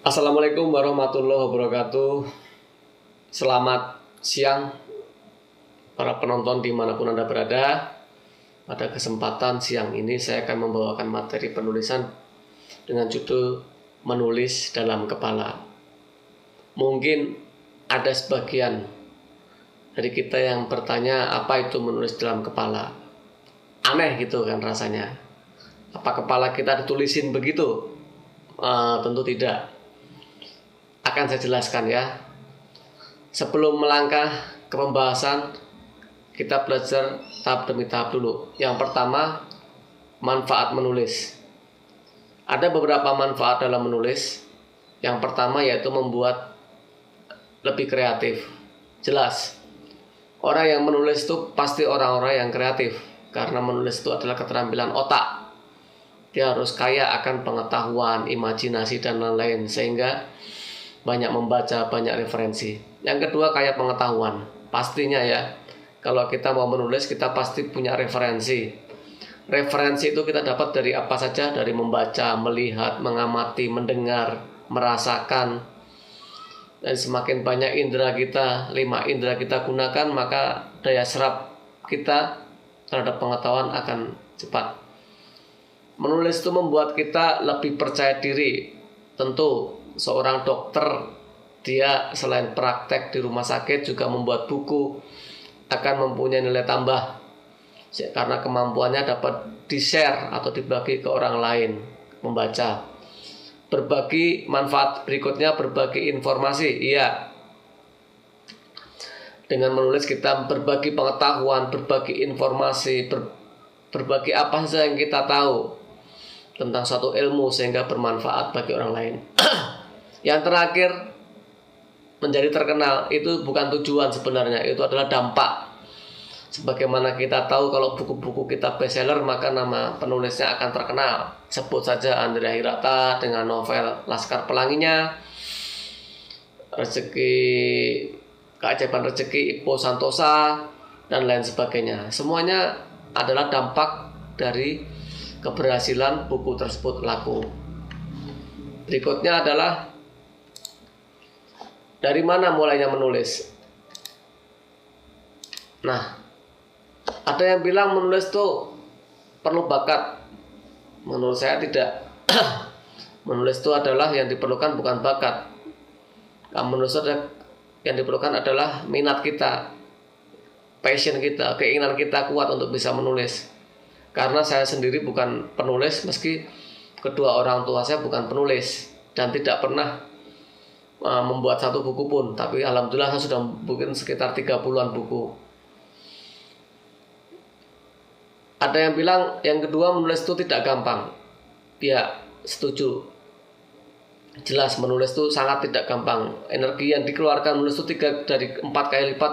Assalamualaikum warahmatullahi wabarakatuh. Selamat siang para penonton dimanapun Anda berada. Pada kesempatan siang ini saya akan membawakan materi penulisan dengan judul Menulis dalam Kepala. Mungkin ada sebagian dari kita yang bertanya, apa itu menulis dalam kepala? Aneh gitu kan rasanya. Apa kepala kita ditulisin begitu? Tentu tidak. Akan saya jelaskan ya. Sebelum melangkah ke pembahasan, kita belajar tahap demi tahap dulu. Yang pertama, manfaat menulis. Ada beberapa manfaat dalam menulis. Yang pertama yaitu membuat lebih kreatif. Jelas, orang yang menulis itu pasti orang-orang yang kreatif, karena menulis itu adalah keterampilan otak. Dia harus kaya akan pengetahuan, imajinasi, dan lain-lain, sehingga banyak membaca, banyak referensi. Yang kedua, kaya pengetahuan. Pastinya ya, kalau kita mau menulis, kita pasti punya referensi. Referensi itu kita dapat dari apa saja, dari membaca, melihat, mengamati, mendengar, merasakan. Dan semakin banyak indera kita, 5 indera kita gunakan, maka daya serap kita terhadap pengetahuan akan cepat. Menulis itu membuat kita lebih percaya diri. Tentu seorang dokter, dia selain praktek di rumah sakit juga membuat buku, akan mempunyai nilai tambah karena kemampuannya dapat di-share atau dibagi ke orang lain membaca. Berbagi manfaat berikutnya, berbagi informasi. Iya, dengan menulis kita berbagi pengetahuan, berbagi informasi, berbagi apa saja yang kita tahu tentang suatu ilmu sehingga bermanfaat bagi orang lain. Yang terakhir, menjadi terkenal itu bukan tujuan sebenarnya, itu adalah dampak. Sebagaimana kita tahu kalau buku-buku kita bestseller, maka nama penulisnya akan terkenal. Sebut saja Andrea Hirata dengan novel Laskar Pelanginya, Keajaiban Rezeki Ippo Santosa, dan lain sebagainya. Semuanya adalah dampak dari keberhasilan buku tersebut laku. Berikutnya adalah dari mana mulainya menulis. Nah, ada yang bilang menulis itu perlu bakat. Menurut saya tidak. Menulis itu adalah yang diperlukan bukan bakat. Menulis yang diperlukan adalah minat kita, passion kita, keinginan kita kuat untuk bisa menulis. Karena saya sendiri bukan penulis, meski kedua orang tua saya bukan penulis dan tidak pernah membuat satu buku pun. Tapi alhamdulillah saya sudah bikin sekitar 30-an buku. Ada yang bilang yang kedua menulis itu tidak gampang. Ya, setuju. Jelas menulis itu sangat tidak gampang. Energi yang dikeluarkan menulis itu 4 kali lipat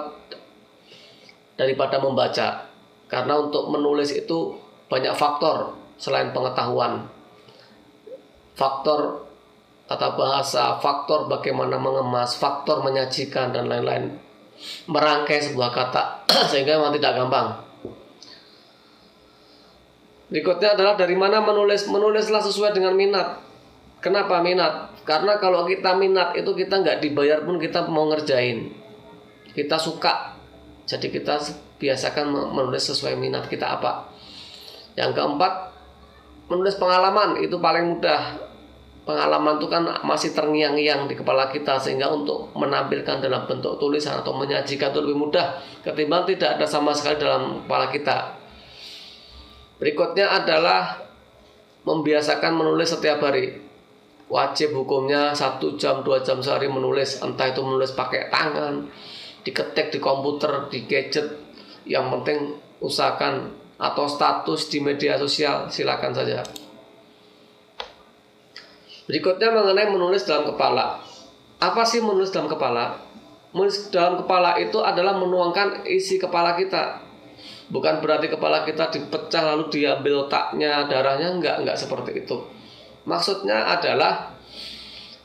daripada membaca. Karena untuk menulis itu banyak faktor selain pengetahuan. Faktor tata bahasa, faktor bagaimana mengemas, faktor menyajikan, dan lain-lain. Merangkai sebuah kata sehingga memang tidak gampang. Berikutnya adalah dari mana menulis. Menulislah sesuai dengan minat. Kenapa minat? Karena kalau kita minat itu kita nggak dibayar pun kita mau ngerjain. Kita suka. Jadi kita biasakan menulis sesuai minat kita apa. Yang keempat, menulis pengalaman itu paling mudah. Pengalaman itu kan masih terngiang-ngiang di kepala kita, sehingga untuk menampilkan dalam bentuk tulisan atau menyajikan itu lebih mudah ketimbang tidak ada sama sekali dalam kepala kita. Berikutnya adalah membiasakan menulis setiap hari. Wajib hukumnya 1 jam 2 jam sehari menulis. Entah itu menulis pakai tangan, diketik di komputer, di gadget. Yang penting usahakan, atau status di media sosial, silakan saja. Berikutnya mengenai menulis dalam kepala. Apa sih menulis dalam kepala? Menulis dalam kepala itu adalah menuangkan isi kepala kita. Bukan berarti kepala kita dipecah lalu diambil otaknya, darahnya, enggak seperti itu. Maksudnya adalah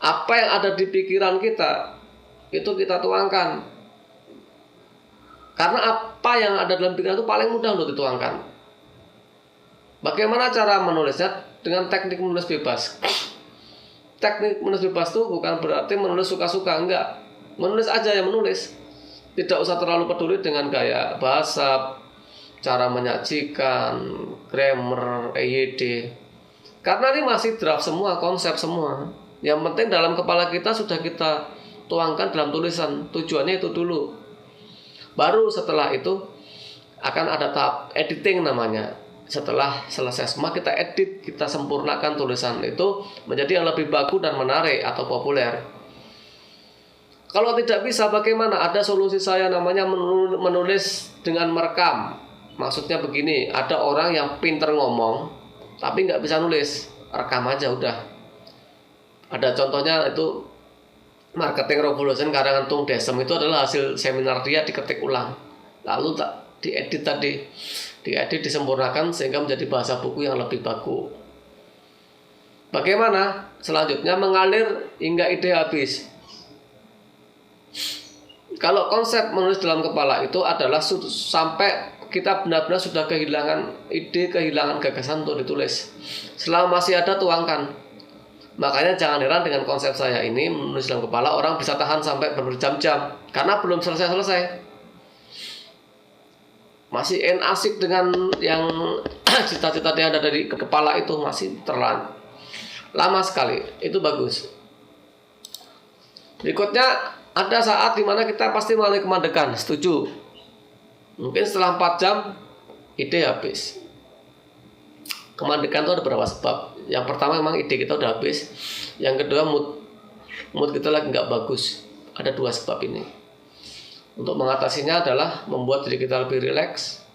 apa yang ada di pikiran kita itu kita tuangkan. Karena apa yang ada dalam pikiran itu paling mudah untuk dituangkan. Bagaimana cara menulisnya? Dengan teknik menulis bebas. teknik menulis bebas itu bukan berarti menulis suka-suka, enggak. Menulis aja yang menulis. Tidak usah terlalu peduli dengan gaya bahasa, cara menyajikan, grammar, EYD. Karena ini masih draft semua, konsep semua. Yang penting dalam kepala kita sudah kita tuangkan dalam tulisan. Tujuannya itu dulu. Baru setelah itu akan ada tahap editing namanya. Setelah selesai semua kita edit, kita sempurnakan tulisan itu menjadi yang lebih bagus dan menarik atau populer. Kalau tidak bisa bagaimana? Ada solusi saya namanya menulis dengan merekam. Maksudnya begini, ada orang yang pinter ngomong tapi nggak bisa nulis, rekam aja udah. Ada contohnya itu Marketing Revolution karangan Tung Desem, itu adalah hasil seminar dia diketik ulang. Lalu diedit disempurnakan sehingga menjadi bahasa buku yang lebih bagus. Bagaimana? Selanjutnya mengalir hingga ide habis. Kalau konsep menulis dalam kepala itu adalah sampai kita benar-benar sudah kehilangan ide, kehilangan gagasan untuk ditulis. Selama masih ada, tuangkan. Makanya jangan heran dengan konsep saya ini, menulis dalam kepala, orang bisa tahan sampai berjam-jam karena belum selesai-selesai. Masih asik dengan yang cita-cita yang ada dari kepala itu, masih terlalu lama sekali. Itu bagus. Berikutnya, ada saat dimana kita pasti mengalami kemandekan. Setuju. Mungkin setelah 4 jam ide habis. Kemandekan itu ada beberapa sebab. Yang pertama memang ide kita udah habis. Yang kedua mood kita lagi nggak bagus. Ada 2 sebab ini. Untuk mengatasinya adalah membuat diri kita lebih rileks.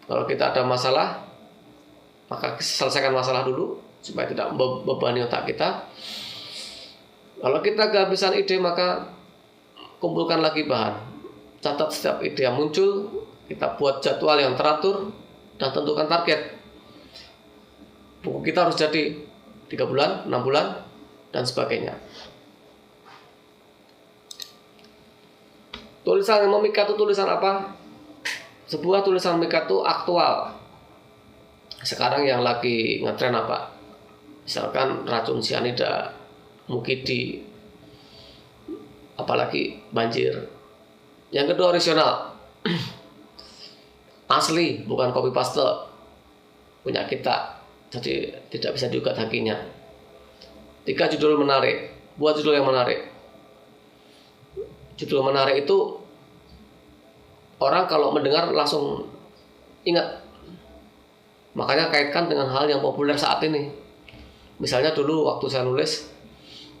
Kalau kita ada masalah, maka selesaikan masalah dulu supaya tidak membebani otak kita. Kalau kita kehabisan ide, maka kumpulkan lagi bahan. Catat setiap ide yang muncul, kita buat jadwal yang teratur dan tentukan target. Buku kita harus jadi 3 bulan, 6 bulan, dan sebagainya. Tulisan yang memikat itu tulisan apa? Sebuah tulisan memikat itu aktual. Sekarang yang lagi ngetren apa? Misalkan racun sianida, mukidi, apalagi banjir. Yang kedua original, asli, bukan copy paste punya kita, jadi tidak bisa diugat hakinya. 3, judul menarik. Buat judul yang menarik. Judul menarik itu orang kalau mendengar langsung ingat. Makanya kaitkan dengan hal yang populer saat ini. Misalnya dulu waktu saya nulis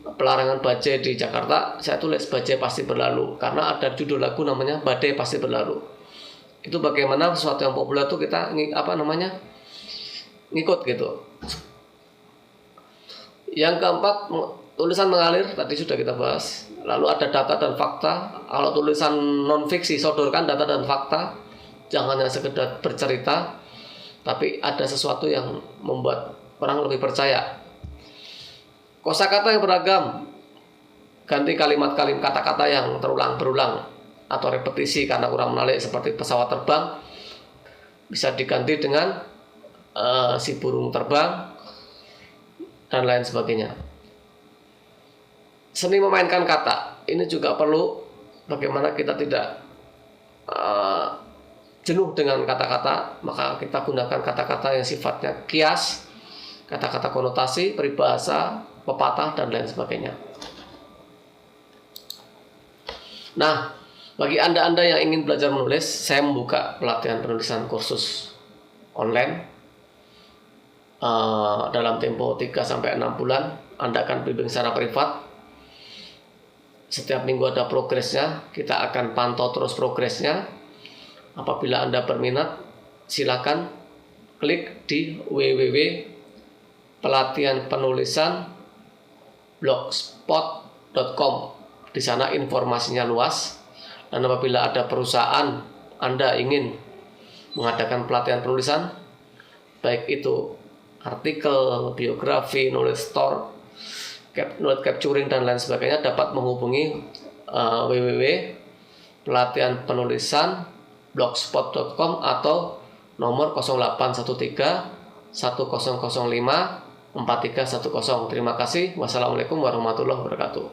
pelarangan bajai di Jakarta, saya tulis bajai pasti berlalu karena ada judul lagu namanya Badai Pasti Berlalu. Itu bagaimana sesuatu yang populer itu kita ngikut gitu. Yang keempat, tulisan mengalir, tadi sudah kita bahas. Lalu ada data dan fakta. Kalau tulisan non fiksi, sodorkan data dan fakta. Jangan hanya sekedar bercerita, tapi ada sesuatu yang membuat orang lebih percaya. Kosakata yang beragam, ganti kalimat-kalimat kata-kata yang berulang atau repetisi karena kurang menarik seperti pesawat terbang, bisa diganti dengan si burung terbang dan lain sebagainya. Seni memainkan kata ini juga perlu. Bagaimana kita tidak jenuh dengan kata-kata, maka kita gunakan kata-kata yang sifatnya kias, kata-kata konotasi, peribahasa, pepatah, dan lain sebagainya. Nah, bagi Anda yang ingin belajar menulis, saya membuka pelatihan penulisan kursus online dalam tempo 3-6 bulan. Anda akan bimbing secara privat. Setiap minggu ada progresnya, kita akan pantau terus progresnya. Apabila Anda berminat, silakan klik di www.pelatihanpenulisan.blogspot.com. Di sana informasinya luas. Dan apabila ada perusahaan Anda ingin mengadakan pelatihan penulisan, baik itu artikel, biografi, knowledge store, note capturing, dan lain sebagainya, dapat menghubungi www.pelatihanpenulisan.blogspot.com atau nomor 0813 1005 450 4310. Terima kasih. Wassalamualaikum warahmatullahi wabarakatuh.